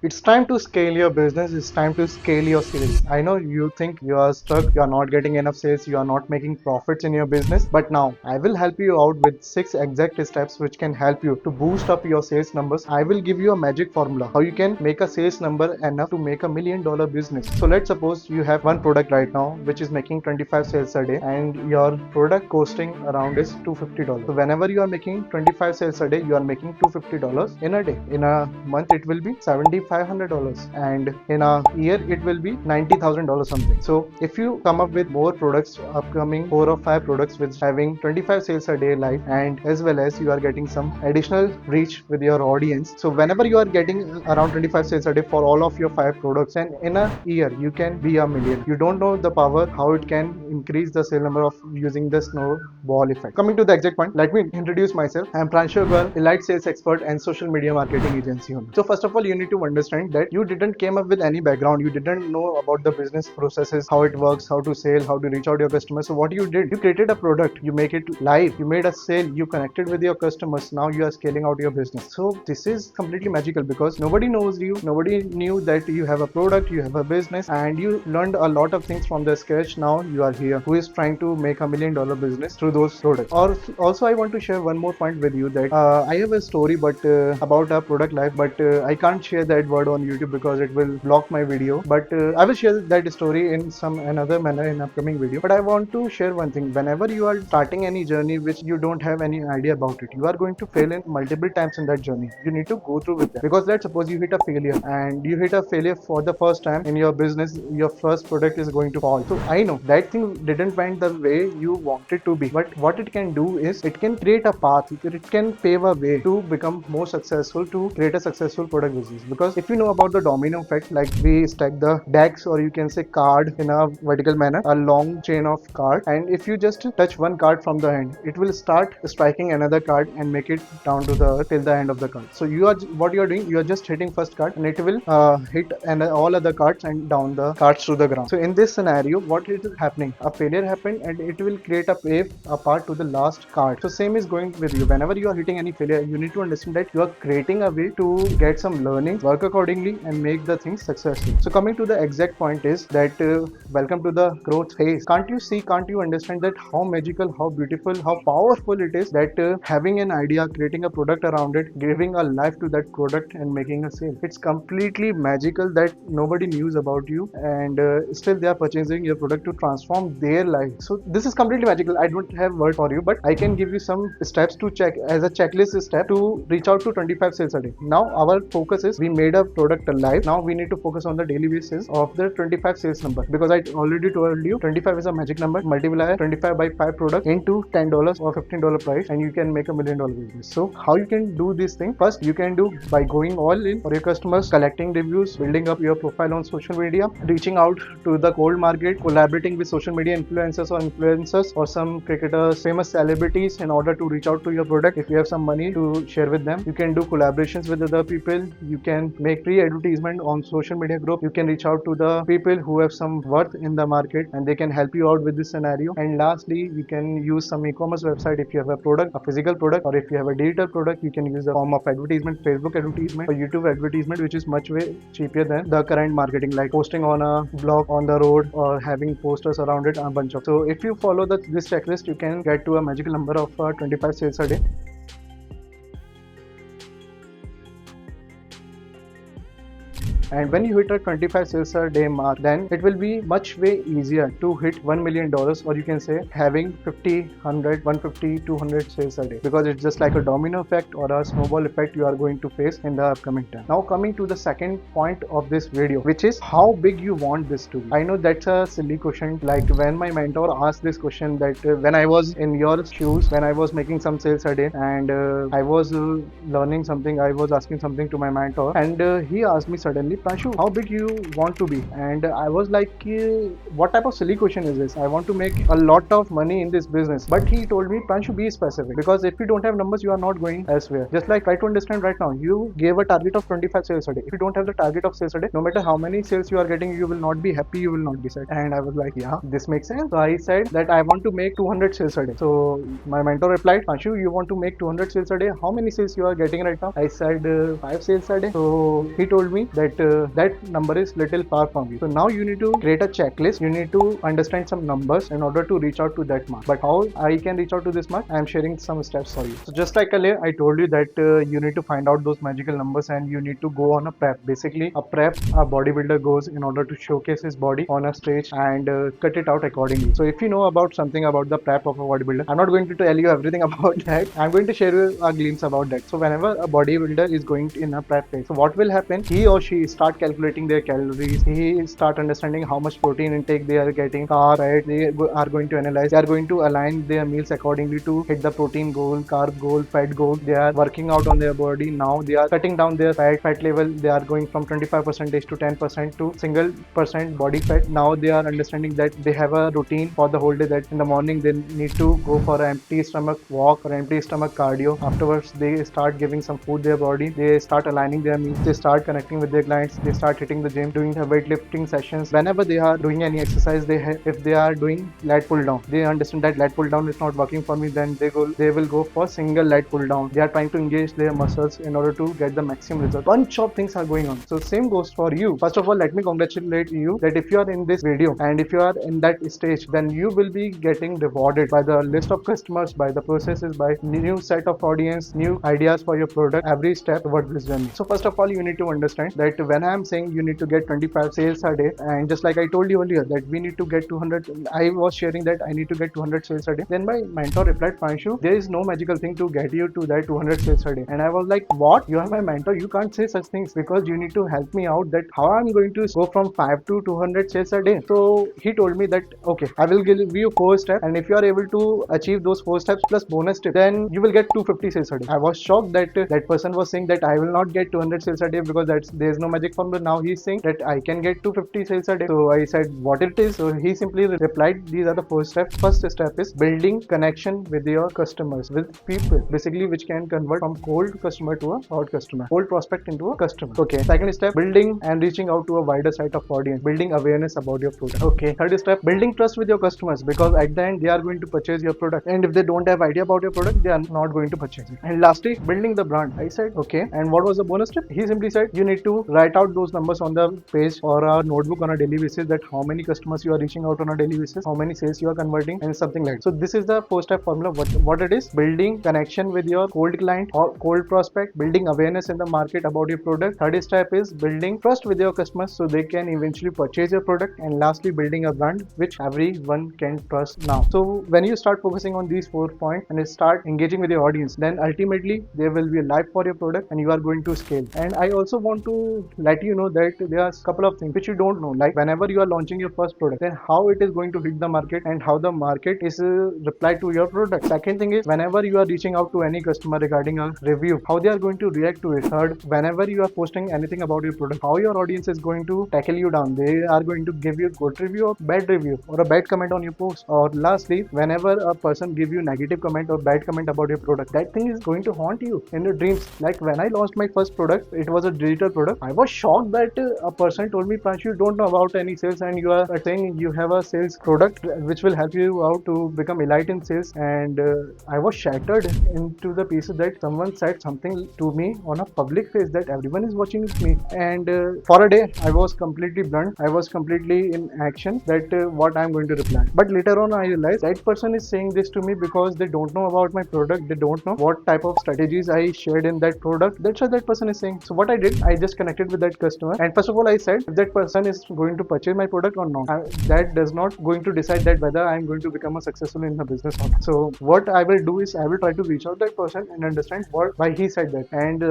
It's time to scale your business. It's time to scale your sales. I know you think you are stuck, you are not getting enough sales, you are not making profits in your business. But now I will help you out with 6 exact steps which can help you to boost up your sales numbers. I will give you a magic formula how you can make a sales number enough to make $1 million business. So let's suppose you have one product right now which is making 25 sales a day and your product costing around is $250. So whenever you are making 25 sales a day, you are making $250 in a day. In a month, it will be $7,500, and in a year, it will be $90,000 something. So if you come up with more products, upcoming 4 or 5 products with having 25 sales a day live, and as well as you are getting some additional reach with your audience. So whenever you are getting around 25 sales a day for all of your 5 products, and in a year you can be a million. You don't know the power how it can increase the sale number of using the snowball effect. Coming to the exact point, let me introduce myself. I am Pranshu, Agrawal, elite sales expert and social media marketing agency owner. So first of all, you need to understand that you didn't came up with any background. You didn't know about the business processes, how it works, how to sell, how to reach out to your customers. So what you did, you created a product, you make it live, you made a sale, you connected with your customers. Now you are scaling out your business. So this is completely magical because nobody knows you, nobody knew that you have a product, you have a business, and you learned a lot of things from the scratch. Now you are here, who is trying to make $1 million business through those products. Or also, I want to share one more point with you that I have a story, but about a product life, but I can't share that word on YouTube because it will block my video. But I will share that story in some another manner in upcoming video. But I want to share one thing: whenever you are starting any journey which you don't have any idea about it, you are going to fail in multiple times in that journey. You need to go through with that because let's suppose you hit a failure and you hit a failure for the first time in your business, your first product is going to fall. So I know that thing didn't went the way you want it to be, but what it can do is it can create a path, it can pave a way to become more successful, to create a successful product business. Because if you know about the domino effect, like we stack the decks or you can say card in a vertical manner, a long chain of card, and if you just touch one card from the end, it will start striking another card and make it down to the till the end of the card. So you are what you are doing, you are just hitting first card and it will hit and all other cards and down the cards to the ground. So in this scenario, what is happening, a failure happened and it will create a wave apart to the last card. So same is going with you. Whenever you are hitting any failure, you need to understand that you are creating a way to get some learning, work accordingly and make the things successful. So coming to the exact point is that welcome to the growth phase. Can't you see, can't you understand that how magical, how beautiful, how powerful it is that having an idea, creating a product around it, giving a life to that product and making a sale. It's completely magical that nobody knows about you and still they are purchasing your product to transform their life. So this is completely magical. I don't have word for you, but I can give you some steps to check as a checklist step to reach out to 25 sales a day. Now our focus is we made a product alive. Now we need to focus on the daily basis of the 25 sales number, because I already told you 25 is a magic number. Multiply 25 by 5 products into $10 or $15 price and you can make $1 million business. So how you can do this thing? First, you can do by going all in for your customers, collecting reviews, building up your profile on social media, reaching out to the cold market, collaborating with social media influencers or some cricketers, famous celebrities in order to reach out to your product. If you have some money to share with them, you can do collaborations with other people. You can make free advertisement on social media group. You can reach out to the people who have some worth in the market and they can help you out with this scenario. And lastly, you can use some e-commerce website. If you have a product, a physical product, or if you have a digital product, you can use the form of advertisement, Facebook advertisement or YouTube advertisement, which is much way cheaper than the current marketing, like posting on a blog on the road or having posters around it, a bunch of. So if you follow this checklist, you can get to a magical number of 25 sales a day. And when you hit a 25 sales a day mark, then it will be much way easier to hit $1 million, or you can say having 50, 100, 150, 200 sales a day, because it's just like a domino effect or a snowball effect you are going to face in the upcoming time. Now coming to the second point of this video, which is how big you want this to be. I know that's a silly question. Like when my mentor asked this question, that when I was in your shoes, when I was making some sales a day and I was learning something, I was asking something to my mentor, and he asked me suddenly, Pranshu, how big you want to be? And I was like, what type of silly question is this? I want to make a lot of money in this business. But he told me, Pranshu, be specific, because if you don't have numbers, you are not going elsewhere. Just like, try to understand right now, you gave a target of 25 sales a day. If you don't have the target of sales a day, no matter how many sales you are getting, you will not be happy, you will not be sad. And I was like, yeah, this makes sense. So I said that I want to make 200 sales a day. So my mentor replied, Pranshu, you want to make 200 sales a day? How many sales you are getting right now? I said 5 sales a day. So he told me that that number is little far from you. So now you need to create a checklist. You need to understand some numbers in order to reach out to that mark. But how I can reach out to this mark? I am sharing some steps for you. So just like earlier, I told you that you need to find out those magical numbers and you need to go on a prep. Basically, a prep a bodybuilder goes in order to showcase his body on a stage and cut it out accordingly. So if you know about something about the prep of a bodybuilder, I'm not going to tell you everything about that. I'm going to share you a glimpse about that. So whenever a bodybuilder is going in a prep phase, so what will happen? He or she start calculating their calories. He start understanding how much protein intake they are getting. Right? They are going to analyze. They are going to align their meals accordingly to hit the protein goal, carb goal, fat goal. They are working out on their body. Now they are cutting down their fat level. They are going from 25% to 10% to single percent body fat. Now they are understanding that they have a routine for the whole day, that in the morning they need to go for an empty stomach walk or empty stomach cardio. Afterwards they start giving some food their body. They start aligning their meals. They start connecting with their clients. They start hitting the gym, doing the weightlifting sessions. Whenever they are doing any exercise, if they are doing lat pull down, they understand that lat pull down is not working for me, then they will go for single lat pull down. They are trying to engage their muscles in order to get the maximum result. Bunch of things are going on. So same goes for you. First of all, let me congratulate you that if you are in this video and if you are in that stage, then you will be getting rewarded by the list of customers, by the processes, by new set of audience, new ideas for your product, every step towards this journey. So first of all, you need to understand that when I am saying you need to get 25 sales a day, and just like I told you earlier that we need to get 200, I was sharing that I need to get 200 sales a day. Then my mentor replied, Pranshu, there is no magical thing to get you to that 200 sales a day. And I was like, what? You are my mentor, you can't say such things, because you need to help me out that how I'm going to go from 5 to 200 sales a day. So he told me that okay, I will give you 4 steps, and if you are able to achieve those 4 steps plus bonus tip, then you will get 250 sales a day. I was shocked that that person was saying that I will not get 200 sales a day because there's no magic formula. Now he's saying that I can get 250 sales a day. So I said what it is. So he simply replied, these are the 4 steps. First step is building connection with your customers, with people, basically, which can convert from cold customer to a hot customer, cold prospect into a customer. Okay. Second step, building and reaching out to a wider set of audience, building awareness about your product. Okay. Third step, building trust with your customers, because at the end they are going to purchase your product, and if they don't have idea about your product, they are not going to purchase it. And lastly, building the brand. I said okay, and what was the bonus tip? He simply said you need to write out those numbers on the page or a notebook on a daily basis, that how many customers you are reaching out on a daily basis, how many sales you are converting, and something like that. So this is the 4-step formula. What it is: building connection with your cold client or cold prospect, building awareness in the market about your product. Third step is building trust with your customers so they can eventually purchase your product, and lastly, building a brand which everyone can trust now. So when you start focusing on these 4 points and start engaging with your audience, then ultimately there will be a life for your product and you are going to scale. And I also want to let you know that there are a couple of things which you don't know, like whenever you are launching your first product, then how it is going to hit the market and how the market is replied to your product. Second thing is, whenever you are reaching out to any customer regarding a review, how they are going to react to it. Third, whenever you are posting anything about your product, how your audience is going to tackle you down. They are going to give you a good review or bad review or a bad comment on your post. Or lastly, whenever a person give you negative comment or bad comment about your product, that thing is going to haunt you in your dreams. Like when I launched my first product, it was a digital product. I was shocked that a person told me, Pranshu, you don't know about any sales and you are saying you have a sales product which will help you out to become elite in sales. And I was shattered into the pieces that someone said something to me on a public face that everyone is watching me. And for a day, I was completely blunt. I was completely in action that what I'm going to reply. But later on, I realized that person is saying this to me because they don't know about my product. They don't know what type of strategies I shared in that product. That's what that person is saying. So what I did, I just connected with that customer. And first of all, I said, if that person is going to purchase my product or not, that does not going to decide that whether I'm going to become a successful in the business or not. So what I will do is I will try to reach out that person and understand why he said that. And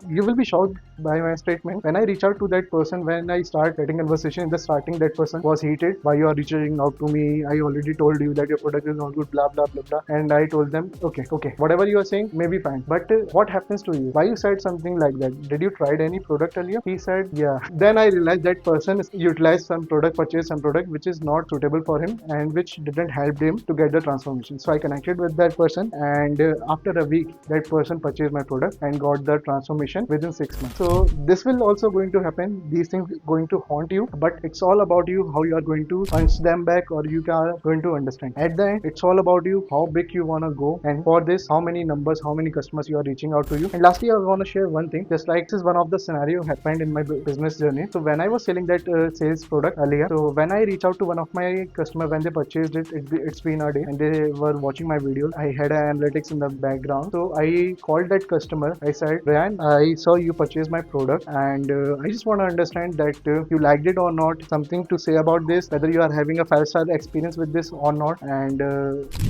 you will be shocked by my statement. When I reach out to that person, when I start getting conversation, in the starting that person was heated. Why you are reaching out to me? I already told you that your product is not good, blah blah blah blah. And I told them, okay, whatever you are saying may be fine, but what happens to you? Why you said something like that? Did you tried any product product earlier? He said, yeah. Then I realized that person utilized some product, purchased some product which is not suitable for him and which didn't help him to get the transformation. So I connected with that person, and after a week, that person purchased my product and got the transformation within 6 months. So this will also going to happen. These things going to haunt you, but it's all about you how you are going to punch them back, or you are going to understand. At the end, it's all about you how big you want to go, and for this, how many numbers, how many customers you are reaching out to you. And lastly, I want to share one thing. Just like this is one of the scenario happened in my business journey. So when I was selling that sales product earlier, so when I reach out to one of my customer, when they purchased it, it's been a day and they were watching my videos. I had analytics in the background, so I called that customer. I said, Brian, I saw you purchase my product, and I just want to understand that you liked it or not. Something to say about this, whether you are having a 5-star experience with this or not. And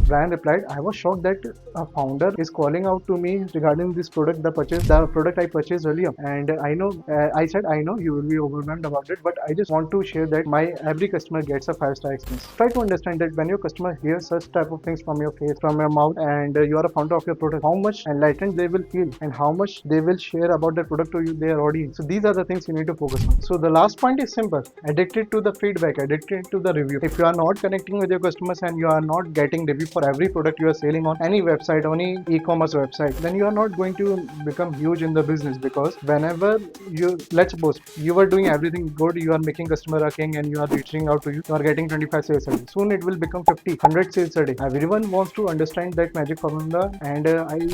Brian replied, I was shocked that a founder is calling out to me regarding this product, the product I purchased earlier. And I know, I said, I know you will be overwhelmed about it, but I just want to share that my every customer gets a 5-star experience. Try to understand that when your customer hears such type of things from your face, from your mouth, and you are a founder of your product, how much enlightened they will feel and how much they will share about the product to you, their audience. So these are the things you need to focus on. So the last point is simple: addicted to the feedback, addicted to the review. If you are not connecting with your customers and you are not getting review for every product you are selling on any website, any e-commerce website, then you are not going to become huge in the business. Because whenever you, let's suppose you were doing everything good, you are making customer a king and you are reaching out to you are getting 25 sales a day. Soon it will become 50, 100 sales a day. Everyone wants to understand that magic formula. And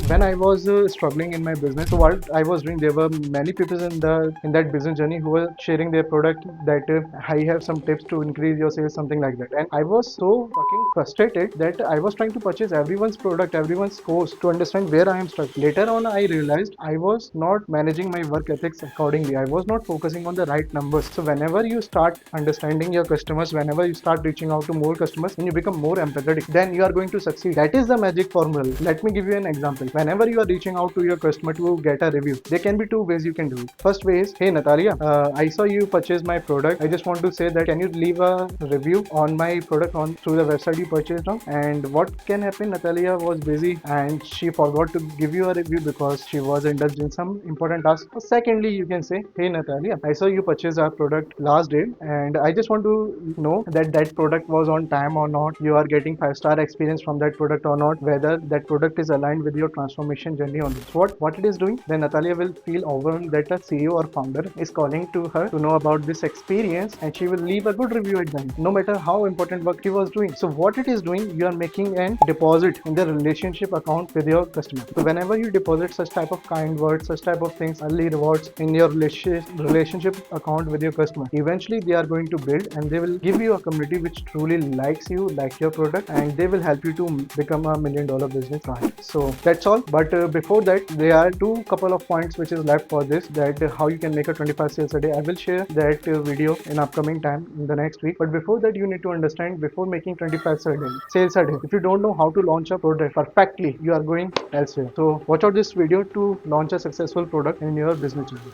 when I was struggling in my business, so what I was doing, there were many people in that business journey who were sharing their product that I have some tips to increase your sales, something like that. And I was so fucking frustrated that I was trying to purchase everyone's product, everyone's course to understand where I am stuck. Later on, I realized I was not managing my work ethics accordingly. I was not focusing on the right numbers. So whenever you start understanding your customers, whenever you start reaching out to more customers, and you become more empathetic, then you are going to succeed. That is the magic formula. Let me give you an example. Whenever you are reaching out to your customer to get a review, there can be two ways you can do it. First way is, hey Natalia, I saw you purchase my product. I just want to say that can you leave a review on my product on through the website you purchased on? And what can happen? Natalia was busy and she forgot to give you a review because she was indulged in some important task. Secondly, you can say, hey Natalia, I saw you purchase our product last day, and I just want to know that that product was on time or not. You are getting 5-star experience from that product or not. Whether that product is aligned with your transformation journey or not. So what it is doing? Then Natalia will feel overwhelmed that a CEO or founder is calling to her to know about this experience, and she will leave a good review at the end, no matter how important work he was doing. So what it is doing? You are making an deposit in the relationship account with your customer. So whenever you deposit such type of kind words, such type of things, early rewards in your relationship account with your customer, eventually they are going to build and they will give you a community which truly likes you, like your product, and they will help you to become a $1 million business client. So that's all. But before that, there are couple of points which is left for this, that how you can make a 25 sales a day. I will share that video in upcoming time in the next week. But before that, you need to understand, before making 25 sales a day, if you don't know how to launch a product perfectly, you are going elsewhere. So watch out this video to launch a successful product in your business journey.